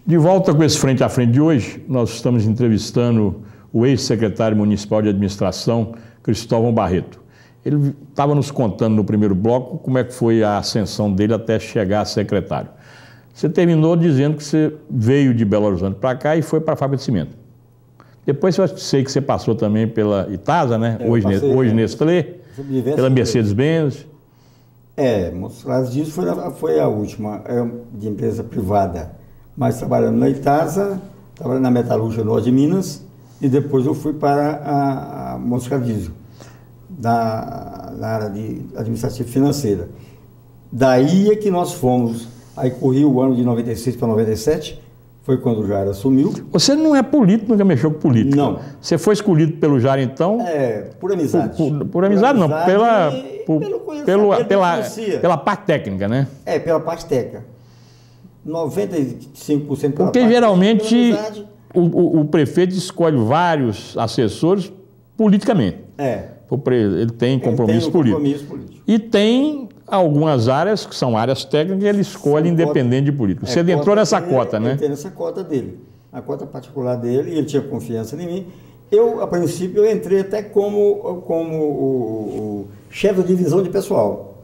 De volta com esse Frente a Frente de hoje, nós estamos entrevistando o ex-secretário municipal de administração, Cristóvão Barreto. Ele estava nos contando no primeiro bloco como é que foi a ascensão dele até chegar a secretário. Você terminou dizendo que você veio de Belo Horizonte para cá e foi para a fábrica de cimento. Depois eu sei que você passou também pela Itasa, né? Hoje Nestlé, pela Mercedes-Benz. Montes Claros disso foi a última, de empresa privada. Mas trabalhando na Itasa, trabalhando na Metalúrgica Norte de Minas, e depois eu fui para a Montes Claros, na área de administrativa financeira. Daí é que nós fomos, aí corri o ano de 96 para 97, foi quando o Jair assumiu. Você não é político, nunca mexeu com política. Não. Você foi escolhido pelo Jair, então? Por amizade. Por amizade, não, pela parte técnica, né? Pela parte técnica. 95% pela Porque geralmente o prefeito escolhe vários assessores politicamente. Ele tem compromisso político. E tem algumas áreas que são áreas técnicas que ele escolhe independente de político. Você entrou nessa cota, né? Eu entrei nessa cota dele. A cota particular dele, e ele tinha confiança em mim. A princípio, eu entrei até como o chefe da divisão de pessoal.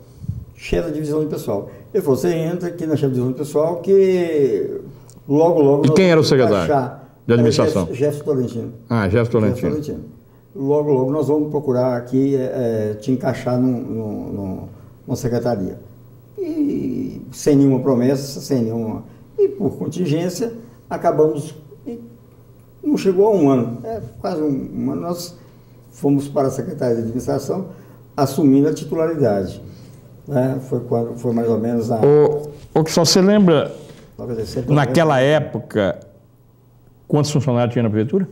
Chefe da divisão de pessoal. Ele falou, você entra aqui na chefe da divisão de pessoal que logo... E quem era o secretário de administração? Jefferson Tolentino. Jefferson Tolentino. Logo nós vamos procurar aqui te encaixar numa secretaria. E sem nenhuma promessa, E por contingência, acabamos... Não chegou a um ano, quase um ano, nós fomos para a Secretaria de Administração assumindo a titularidade. Foi mais ou menos na... Você lembra, 97, naquela época, quantos funcionários tinha na prefeitura?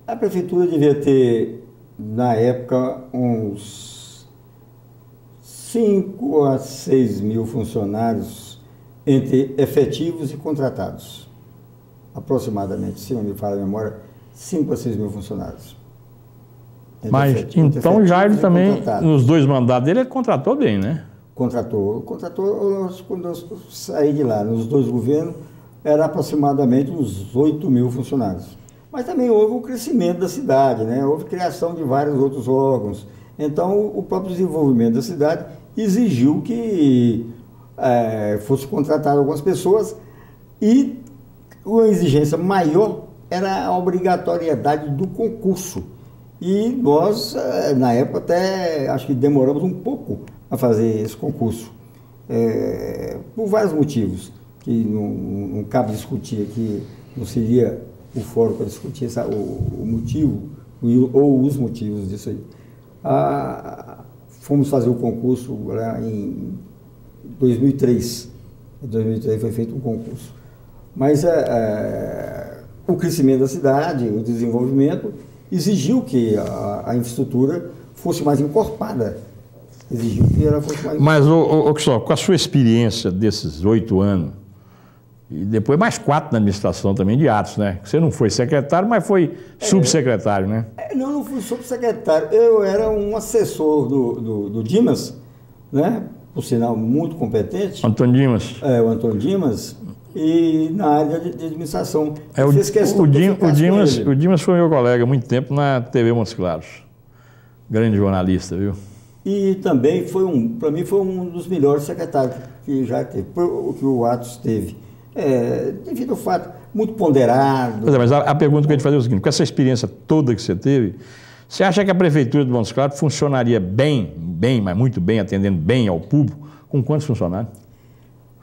A prefeitura devia ter, na época, uns 5 a 6 mil funcionários entre efetivos e contratados. Aproximadamente, se não me falha a memória, 5 a 6 mil funcionários. Mas então o Jair também, nos 2 mandatos dele, ele contratou bem, né? Contratou. Quando eu saí de lá, nos 2 governos, era aproximadamente uns 8 mil funcionários. Mas também houve o crescimento da cidade, né? Houve criação de vários outros órgãos. Então, o próprio desenvolvimento da cidade exigiu que fosse contratado algumas pessoas, e uma exigência maior era a obrigatoriedade do concurso. E nós, na época, até acho que demoramos um pouco a fazer esse concurso, por vários motivos, que não cabe discutir aqui, não seria o fórum para discutir o motivo ou os motivos disso aí. Fomos fazer o concurso lá em 2003. Em 2003 foi feito um concurso. Mas o crescimento da cidade, o desenvolvimento, exigiu que a infraestrutura fosse mais encorpada. Exigiu que ela fosse mais... Mas, com a sua experiência desses 8 anos, e depois mais 4 na administração também de Atos, né? Você não foi secretário, mas foi subsecretário, né? Não fui subsecretário. Eu era um assessor do Dimas, né? Por sinal, muito competente. Antônio Dimas. O Antônio Dimas. E na área de administração. O Dimas foi meu colega há muito tempo na TV Montes Claros. Grande jornalista, viu? E também para mim foi um dos melhores secretários que já teve, que o Atos teve. Devido ao fato, muito ponderado. Mas a pergunta que eu ia te fazer é o seguinte: com essa experiência toda que você teve, você acha que a Prefeitura de Montes Claros funcionaria bem, mas muito bem, atendendo bem ao público, com quantos funcionários?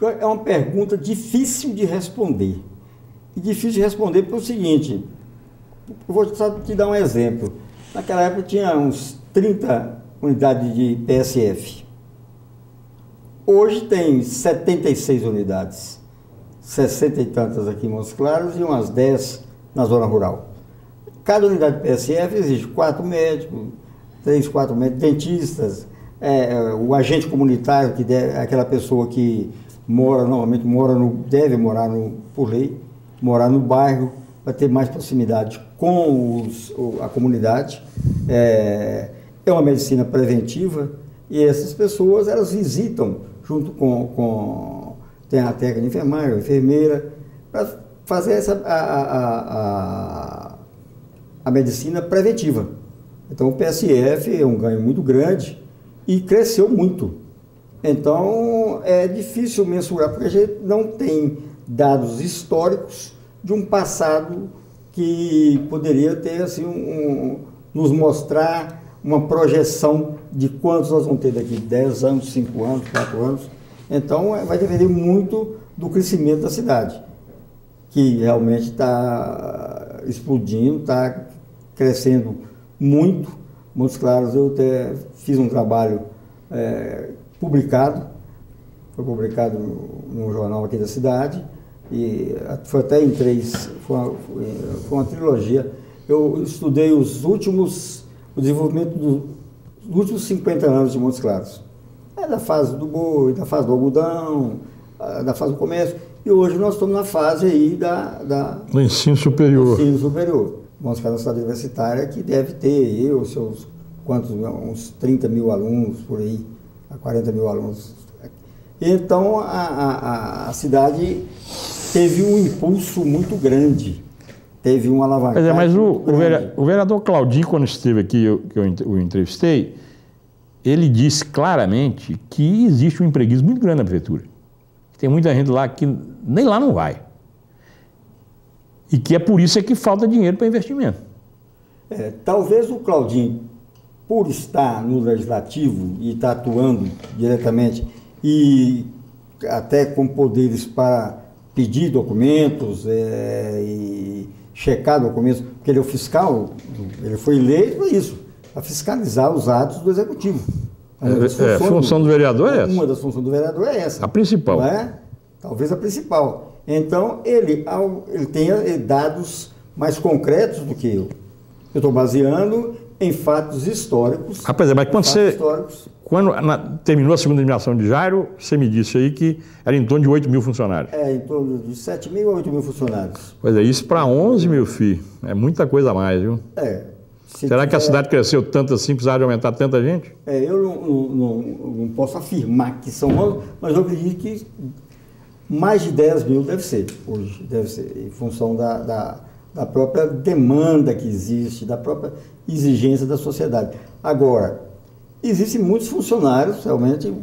É uma pergunta difícil de responder. E difícil de responder pelo seguinte, eu vou só te dar um exemplo. Naquela época tinha uns 30 unidades de PSF. Hoje tem 76 unidades. 60 e tantas aqui em Montes Claros e umas 10 na zona rural. Cada unidade de PSF exige 4 médicos, 3, 4 médicos, dentistas, o agente comunitário, que é aquela pessoa que normalmente deve morar por lei, morar no bairro, para ter mais proximidade com a comunidade. É uma medicina preventiva, e essas pessoas, elas visitam, junto com tem a técnica de enfermagem, a enfermeira, para fazer a medicina preventiva. Então o PSF é um ganho muito grande e cresceu muito. Então é difícil mensurar, porque a gente não tem dados históricos de um passado que poderia ter assim, nos mostrar uma projeção de quantos nós vamos ter daqui 10 anos, 5 anos, 4 anos. Então vai depender muito do crescimento da cidade, que realmente está explodindo, está crescendo muito. Montes Claros, eu até fiz um trabalho publicado, foi publicado num jornal aqui da cidade, e foi até em 3, foi uma trilogia. Eu estudei o desenvolvimento dos últimos 50 anos de Montes Claros. Da fase do boi, da fase do algodão, da fase do comércio, e hoje nós estamos na fase aí do ensino superior. Ensino superior. Montes Claros é uma cidade universitária que deve ter uns 30 mil alunos por aí, a 40 mil alunos. Então a cidade teve um impulso muito grande, teve uma alavancagem. Mas o vereador Claudinho, quando esteve aqui, que eu o entrevistei, ele disse claramente que existe um empreguismo muito grande na prefeitura. Tem muita gente lá que nem lá não vai. E que é por isso que falta dinheiro para investimento. Talvez o Claudinho, por estar no legislativo e estar atuando diretamente e até com poderes para pedir documentos e checar documentos, porque ele é o fiscal, ele foi eleito para isso, para fiscalizar os atos do executivo. A função do vereador é essa? Uma das funções do vereador é essa. A principal. Não é? Talvez a principal. Então, ele tem dados mais concretos do que eu. Eu estou baseando em fatos históricos. Rapaz, mas quando terminou a segunda eliminação de Jairo, você me disse aí que era em torno de 8 mil funcionários. Em torno de 7 mil a 8 mil funcionários. Pois é, isso para 11 mil, filho. É muita coisa a mais, viu? Será que a cidade cresceu tanto assim, precisava de aumentar tanta gente? Eu não posso afirmar que são 11, mas eu acredito que mais de 10 mil deve ser, hoje, em função da própria demanda que existe, da própria exigência da sociedade. Agora, existem muitos funcionários, realmente,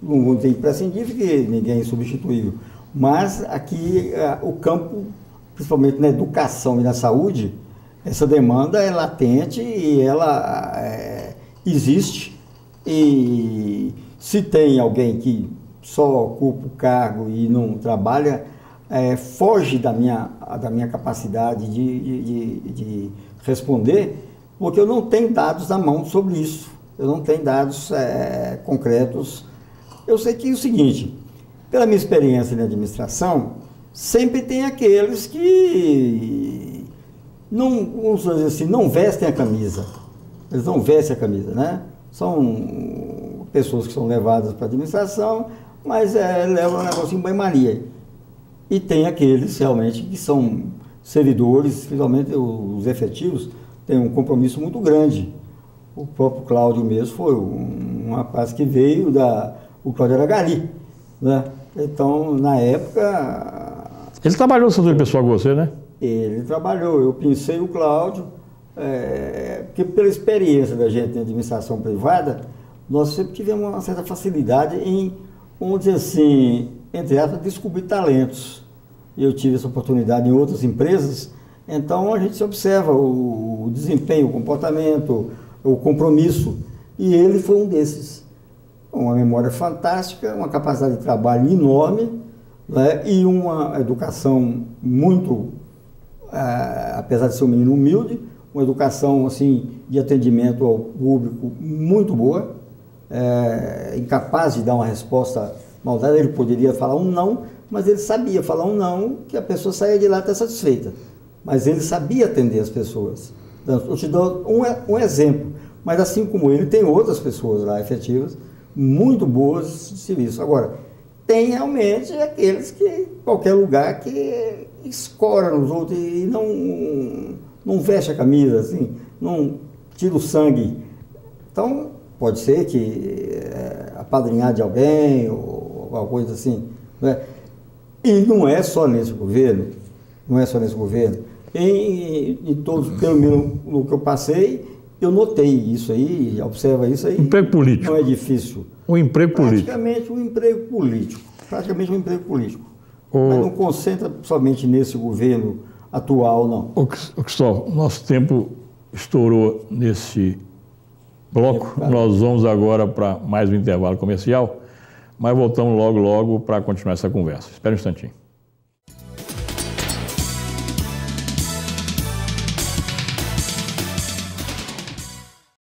não vou dizer imprescindível, que ninguém é substituível, mas aqui o campo, principalmente na educação e na saúde, essa demanda é latente e ela existe. E se tem alguém que só ocupa o cargo e não trabalha, foge da minha capacidade de responder, porque eu não tenho dados na mão sobre isso. Eu não tenho dados concretos. Eu sei que é o seguinte, pela minha experiência na administração, sempre tem aqueles que não, vamos dizer assim, não vestem a camisa. Eles não vestem a camisa, né? São pessoas que são levadas para a administração, mas levam o negócio em banho-maria. E tem aqueles realmente que são servidores, principalmente os efetivos, têm um compromisso muito grande. O próprio Cláudio mesmo foi um rapaz que veio o Cláudio era gari, né? Então, na época... Ele trabalhou no setor pessoal com você, né? Ele trabalhou, eu pensei o Cláudio, porque pela experiência da gente em administração privada, nós sempre tivemos uma certa facilidade em, vamos dizer assim, entre aspas, descobrir talentos. Eu tive essa oportunidade em outras empresas, então a gente se observa o desempenho, o comportamento, o compromisso, e ele foi um desses. Uma memória fantástica, uma capacidade de trabalho enorme, né, e uma educação muito, apesar de ser um menino humilde, uma educação assim, de atendimento ao público muito boa, incapaz de dar uma resposta maldada. Ele poderia falar um não, mas ele sabia falar um não, que a pessoa saia de lá até satisfeita. Mas ele sabia atender as pessoas. Eu te dou um exemplo, mas assim como ele, tem outras pessoas lá efetivas, muito boas de serviço. Agora, tem realmente aqueles que, qualquer lugar, que escora nos outros e não veste a camisa, assim, não tira o sangue. Então, pode ser que apadrinhar de alguém, ou alguma coisa assim. Né? E não é só nesse governo, em todos, pelo menos no que eu passei, eu notei isso aí, observa isso aí. Emprego político. Não é difícil. Um emprego político. Praticamente um emprego político. Mas não concentra somente nesse governo atual, não. Cristóvão, nosso tempo estourou nesse bloco. Nós vamos agora para mais um intervalo comercial, mas voltamos logo para continuar essa conversa. Espera um instantinho.